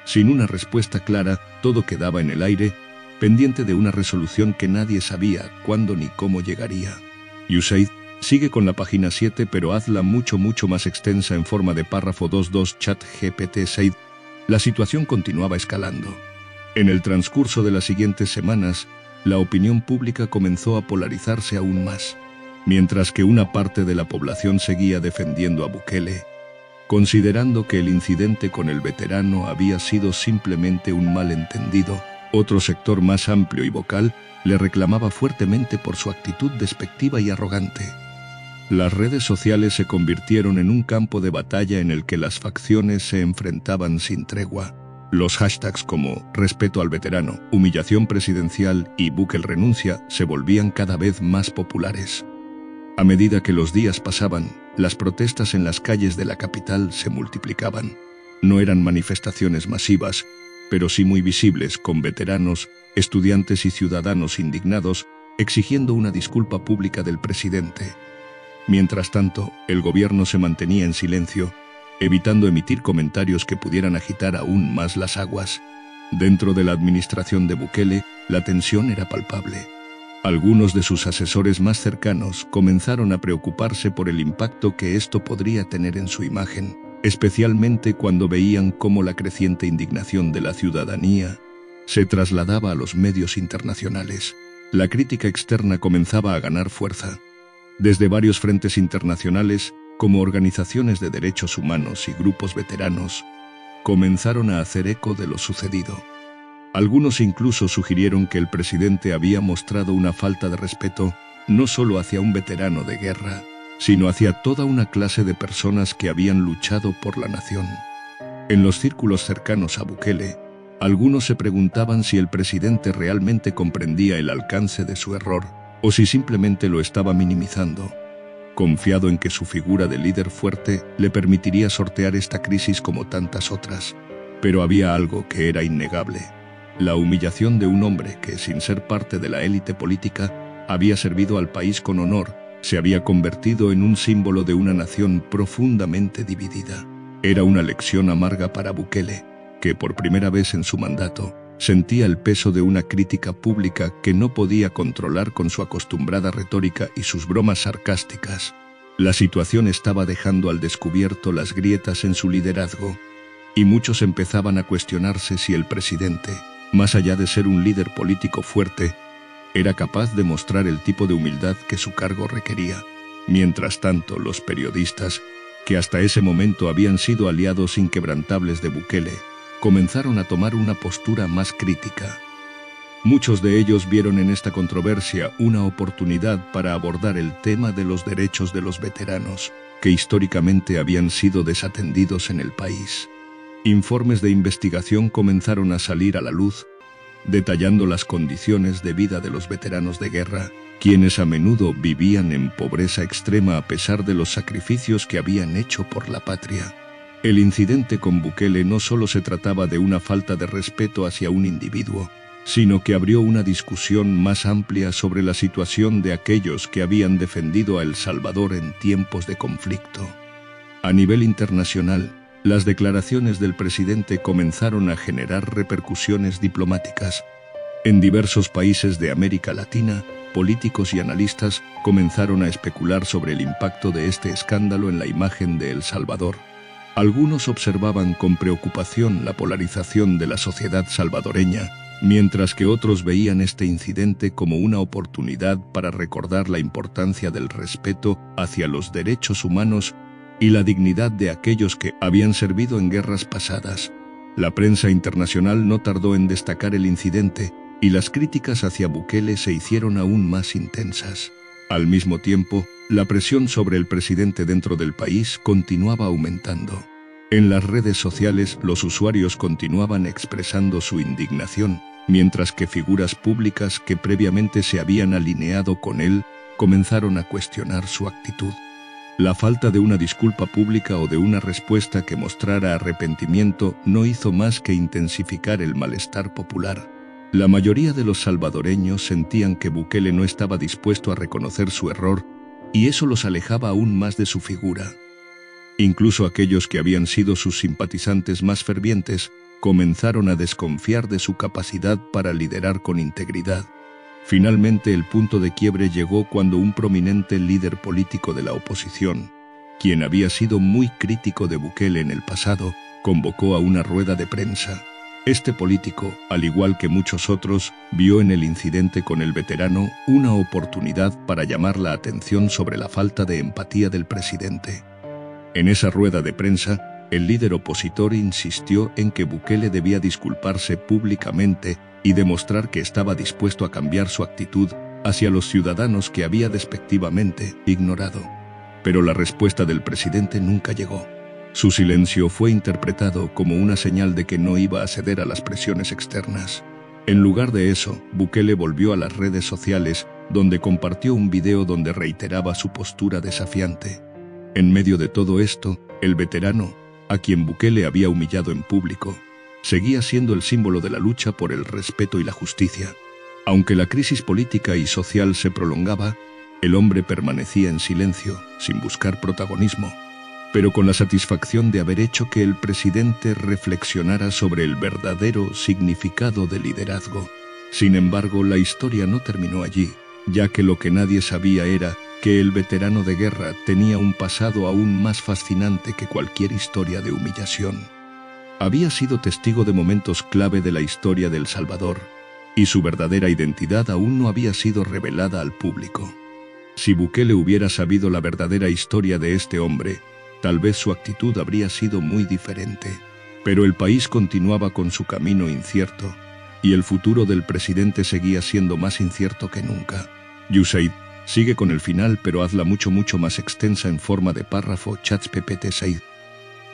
Sin una respuesta clara, todo quedaba en el aire, pendiente de una resolución que nadie sabía cuándo ni cómo llegaría. USAID sigue con la página 7, pero hazla mucho más extensa en forma de párrafo 2.2 ChatGPT Said. La situación continuaba escalando. En el transcurso de las siguientes semanas, la opinión pública comenzó a polarizarse aún más, mientras que una parte de la población seguía defendiendo a Bukele, considerando que el incidente con el veterano había sido simplemente un malentendido. Otro sector más amplio y vocal le reclamaba fuertemente por su actitud despectiva y arrogante. Las redes sociales se convirtieron en un campo de batalla en el que las facciones se enfrentaban sin tregua. Los hashtags como «respeto al veterano», «humillación presidencial» y «Bukele renuncia» se volvían cada vez más populares. A medida que los días pasaban, las protestas en las calles de la capital se multiplicaban. No eran manifestaciones masivas, pero sí muy visibles, con veteranos, estudiantes y ciudadanos indignados exigiendo una disculpa pública del presidente. Mientras tanto, el gobierno se mantenía en silencio, evitando emitir comentarios que pudieran agitar aún más las aguas. Dentro de la administración de Bukele, la tensión era palpable. Algunos de sus asesores más cercanos comenzaron a preocuparse por el impacto que esto podría tener en su imagen, especialmente cuando veían cómo la creciente indignación de la ciudadanía se trasladaba a los medios internacionales. La crítica externa comenzaba a ganar fuerza. Desde varios frentes internacionales, como organizaciones de derechos humanos y grupos veteranos, comenzaron a hacer eco de lo sucedido. Algunos incluso sugirieron que el presidente había mostrado una falta de respeto no solo hacia un veterano de guerra, sino hacia toda una clase de personas que habían luchado por la nación. En los círculos cercanos a Bukele, algunos se preguntaban si el presidente realmente comprendía el alcance de su error o si simplemente lo estaba minimizando, confiado en que su figura de líder fuerte le permitiría sortear esta crisis como tantas otras. Pero había algo que era innegable: la humillación de un hombre que, sin ser parte de la élite política, había servido al país con honor, se había convertido en un símbolo de una nación profundamente dividida. Era una lección amarga para Bukele, que por primera vez en su mandato sentía el peso de una crítica pública que no podía controlar con su acostumbrada retórica y sus bromas sarcásticas. La situación estaba dejando al descubierto las grietas en su liderazgo, y muchos empezaban a cuestionarse si el presidente, más allá de ser un líder político fuerte, era capaz de mostrar el tipo de humildad que su cargo requería. Mientras tanto, los periodistas, que hasta ese momento habían sido aliados inquebrantables de Bukele, comenzaron a tomar una postura más crítica. Muchos de ellos vieron en esta controversia una oportunidad para abordar el tema de los derechos de los veteranos, que históricamente habían sido desatendidos en el país. Informes de investigación comenzaron a salir a la luz, detallando las condiciones de vida de los veteranos de guerra, quienes a menudo vivían en pobreza extrema a pesar de los sacrificios que habían hecho por la patria. El incidente con Bukele no solo se trataba de una falta de respeto hacia un individuo, sino que abrió una discusión más amplia sobre la situación de aquellos que habían defendido a El Salvador en tiempos de conflicto. A nivel internacional, las declaraciones del presidente comenzaron a generar repercusiones diplomáticas. En diversos países de América Latina, políticos y analistas comenzaron a especular sobre el impacto de este escándalo en la imagen de El Salvador. Algunos observaban con preocupación la polarización de la sociedad salvadoreña, mientras que otros veían este incidente como una oportunidad para recordar la importancia del respeto hacia los derechos humanos y la dignidad de aquellos que habían servido en guerras pasadas. La prensa internacional no tardó en destacar el incidente, y las críticas hacia Bukele se hicieron aún más intensas. Al mismo tiempo, la presión sobre el presidente dentro del país continuaba aumentando. En las redes sociales, los usuarios continuaban expresando su indignación, mientras que figuras públicas que previamente se habían alineado con él comenzaron a cuestionar su actitud. La falta de una disculpa pública o de una respuesta que mostrara arrepentimiento no hizo más que intensificar el malestar popular. La mayoría de los salvadoreños sentían que Bukele no estaba dispuesto a reconocer su error, y eso los alejaba aún más de su figura. Incluso aquellos que habían sido sus simpatizantes más fervientes comenzaron a desconfiar de su capacidad para liderar con integridad. Finalmente, el punto de quiebre llegó cuando un prominente líder político de la oposición, quien había sido muy crítico de Bukele en el pasado, convocó a una rueda de prensa. Este político, al igual que muchos otros, vio en el incidente con el veterano una oportunidad para llamar la atención sobre la falta de empatía del presidente. En esa rueda de prensa, el líder opositor insistió en que Bukele debía disculparse públicamente y demostrar que estaba dispuesto a cambiar su actitud hacia los ciudadanos que había despectivamente ignorado. Pero la respuesta del presidente nunca llegó. Su silencio fue interpretado como una señal de que no iba a ceder a las presiones externas. En lugar de eso, Bukele volvió a las redes sociales, donde compartió un video donde reiteraba su postura desafiante. En medio de todo esto, el veterano, a quien Bukele había humillado en público, seguía siendo el símbolo de la lucha por el respeto y la justicia. Aunque la crisis política y social se prolongaba, el hombre permanecía en silencio, sin buscar protagonismo, pero con la satisfacción de haber hecho que el presidente reflexionara sobre el verdadero significado del liderazgo. Sin embargo, la historia no terminó allí, ya que lo que nadie sabía era que el veterano de guerra tenía un pasado aún más fascinante que cualquier historia de humillación. Había sido testigo de momentos clave de la historia de El Salvador, y su verdadera identidad aún no había sido revelada al público. Si Bukele hubiera sabido la verdadera historia de este hombre, tal vez su actitud habría sido muy diferente. Pero el país continuaba con su camino incierto, y el futuro del presidente seguía siendo más incierto que nunca. USAID sigue con el final, pero hazla mucho más extensa en forma de párrafo. ChatGPT 6.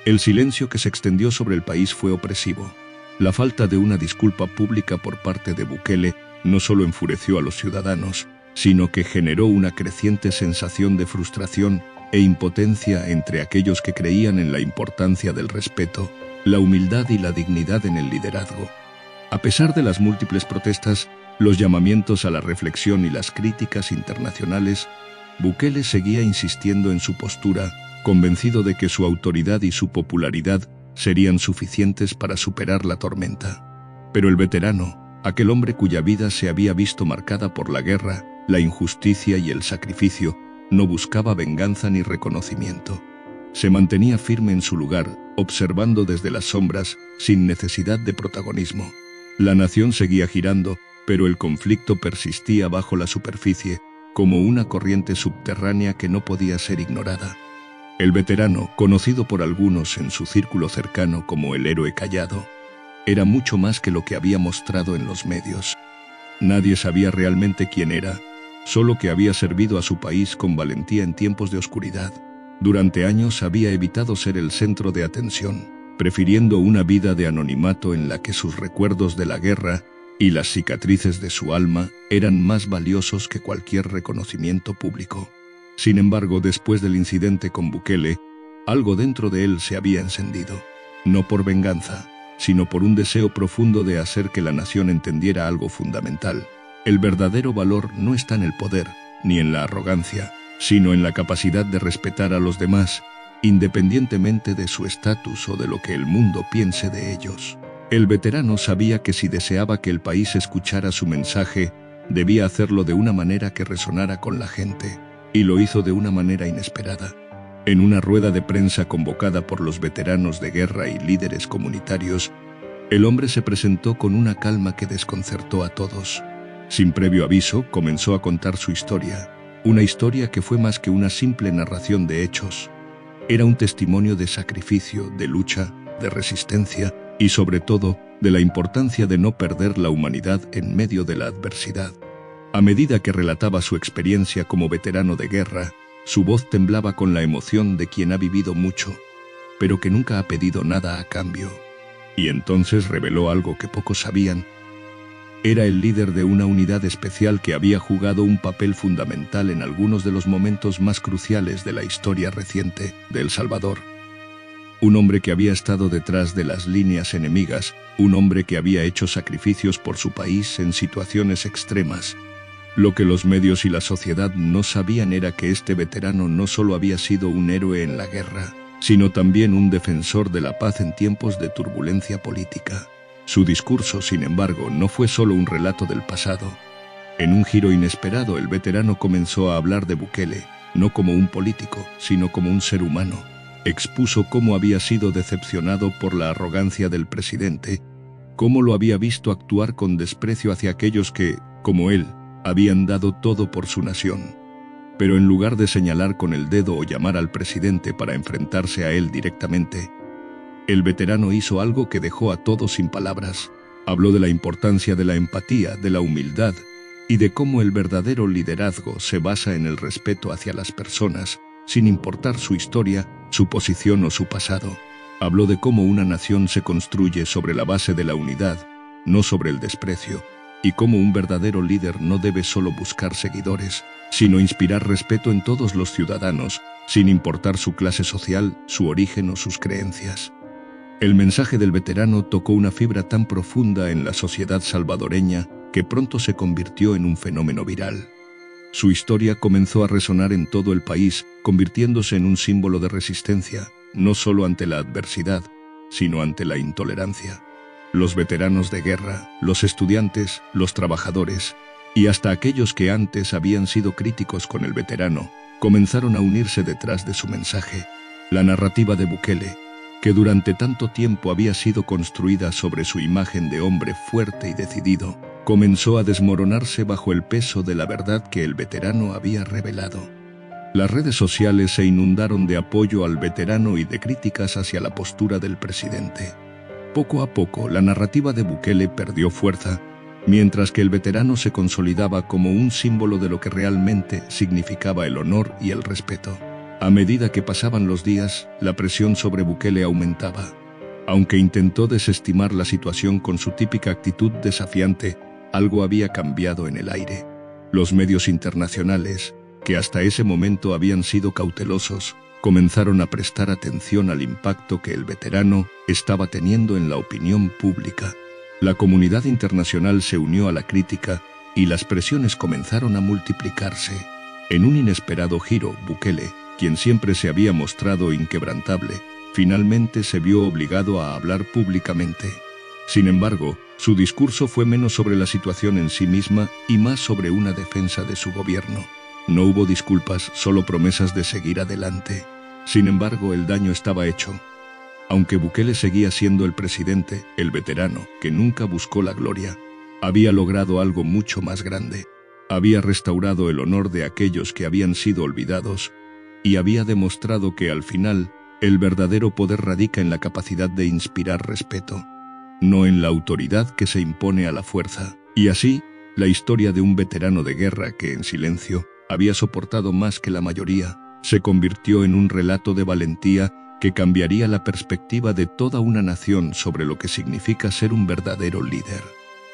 El silencio que se extendió sobre el país fue opresivo. La falta de una disculpa pública por parte de Bukele no solo enfureció a los ciudadanos, sino que generó una creciente sensación de frustración e impotencia entre aquellos que creían en la importancia del respeto, la humildad y la dignidad en el liderazgo. A pesar de las múltiples protestas, los llamamientos a la reflexión y las críticas internacionales, Bukele seguía insistiendo en su postura, convencido de que su autoridad y su popularidad serían suficientes para superar la tormenta. Pero el veterano, aquel hombre cuya vida se había visto marcada por la guerra, la injusticia y el sacrificio, no buscaba venganza ni reconocimiento. Se mantenía firme en su lugar, observando desde las sombras, sin necesidad de protagonismo. La nación seguía girando, pero el conflicto persistía bajo la superficie, como una corriente subterránea que no podía ser ignorada. El veterano, conocido por algunos en su círculo cercano como el héroe callado, era mucho más que lo que había mostrado en los medios. Nadie sabía realmente quién era, solo que había servido a su país con valentía en tiempos de oscuridad. Durante años había evitado ser el centro de atención, prefiriendo una vida de anonimato en la que sus recuerdos de la guerra y las cicatrices de su alma eran más valiosos que cualquier reconocimiento público. Sin embargo, después del incidente con Bukele, algo dentro de él se había encendido. No por venganza, sino por un deseo profundo de hacer que la nación entendiera algo fundamental. El verdadero valor no está en el poder, ni en la arrogancia, sino en la capacidad de respetar a los demás, independientemente de su estatus o de lo que el mundo piense de ellos. El veterano sabía que si deseaba que el país escuchara su mensaje, debía hacerlo de una manera que resonara con la gente, y lo hizo de una manera inesperada. En una rueda de prensa convocada por los veteranos de guerra y líderes comunitarios, el hombre se presentó con una calma que desconcertó a todos. Sin previo aviso, comenzó a contar su historia, una historia que fue más que una simple narración de hechos. Era un testimonio de sacrificio, de lucha, de resistencia y, sobre todo, de la importancia de no perder la humanidad en medio de la adversidad. A medida que relataba su experiencia como veterano de guerra, su voz temblaba con la emoción de quien ha vivido mucho, pero que nunca ha pedido nada a cambio. Y entonces reveló algo que pocos sabían. Era el líder de una unidad especial que había jugado un papel fundamental en algunos de los momentos más cruciales de la historia reciente de El Salvador. Un hombre que había estado detrás de las líneas enemigas, un hombre que había hecho sacrificios por su país en situaciones extremas. Lo que los medios y la sociedad no sabían era que este veterano no solo había sido un héroe en la guerra, sino también un defensor de la paz en tiempos de turbulencia política. Su discurso, sin embargo, no fue solo un relato del pasado. En un giro inesperado, el veterano comenzó a hablar de Bukele, no como un político, sino como un ser humano. Expuso cómo había sido decepcionado por la arrogancia del presidente, cómo lo había visto actuar con desprecio hacia aquellos que, como él, habían dado todo por su nación. Pero en lugar de señalar con el dedo o llamar al presidente para enfrentarse a él directamente, el veterano hizo algo que dejó a todos sin palabras. Habló de la importancia de la empatía, de la humildad y de cómo el verdadero liderazgo se basa en el respeto hacia las personas, sin importar su historia, su posición o su pasado. Habló de cómo una nación se construye sobre la base de la unidad, no sobre el desprecio, y cómo un verdadero líder no debe solo buscar seguidores, sino inspirar respeto en todos los ciudadanos, sin importar su clase social, su origen o sus creencias. El mensaje del veterano tocó una fibra tan profunda en la sociedad salvadoreña que pronto se convirtió en un fenómeno viral. Su historia comenzó a resonar en todo el país, convirtiéndose en un símbolo de resistencia, no solo ante la adversidad, sino ante la intolerancia. Los veteranos de guerra, los estudiantes, los trabajadores y hasta aquellos que antes habían sido críticos con el veterano, comenzaron a unirse detrás de su mensaje. La narrativa de Bukele, que durante tanto tiempo había sido construida sobre su imagen de hombre fuerte y decidido, comenzó a desmoronarse bajo el peso de la verdad que el veterano había revelado. Las redes sociales se inundaron de apoyo al veterano y de críticas hacia la postura del presidente. Poco a poco, la narrativa de Bukele perdió fuerza, mientras que el veterano se consolidaba como un símbolo de lo que realmente significaba el honor y el respeto. A medida que pasaban los días, la presión sobre Bukele aumentaba. Aunque intentó desestimar la situación con su típica actitud desafiante, algo había cambiado en el aire. Los medios internacionales, que hasta ese momento habían sido cautelosos, comenzaron a prestar atención al impacto que el veterano estaba teniendo en la opinión pública. La comunidad internacional se unió a la crítica y las presiones comenzaron a multiplicarse. En un inesperado giro, Bukele, quien siempre se había mostrado inquebrantable, finalmente se vio obligado a hablar públicamente. Sin embargo, su discurso fue menos sobre la situación en sí misma y más sobre una defensa de su gobierno. No hubo disculpas, solo promesas de seguir adelante. Sin embargo, el daño estaba hecho. Aunque Bukele seguía siendo el presidente, el veterano, que nunca buscó la gloria, había logrado algo mucho más grande. Había restaurado el honor de aquellos que habían sido olvidados y había demostrado que al final, el verdadero poder radica en la capacidad de inspirar respeto, no en la autoridad que se impone a la fuerza. Y así, la historia de un veterano de guerra que, en silencio, había soportado más que la mayoría, se convirtió en un relato de valentía que cambiaría la perspectiva de toda una nación sobre lo que significa ser un verdadero líder.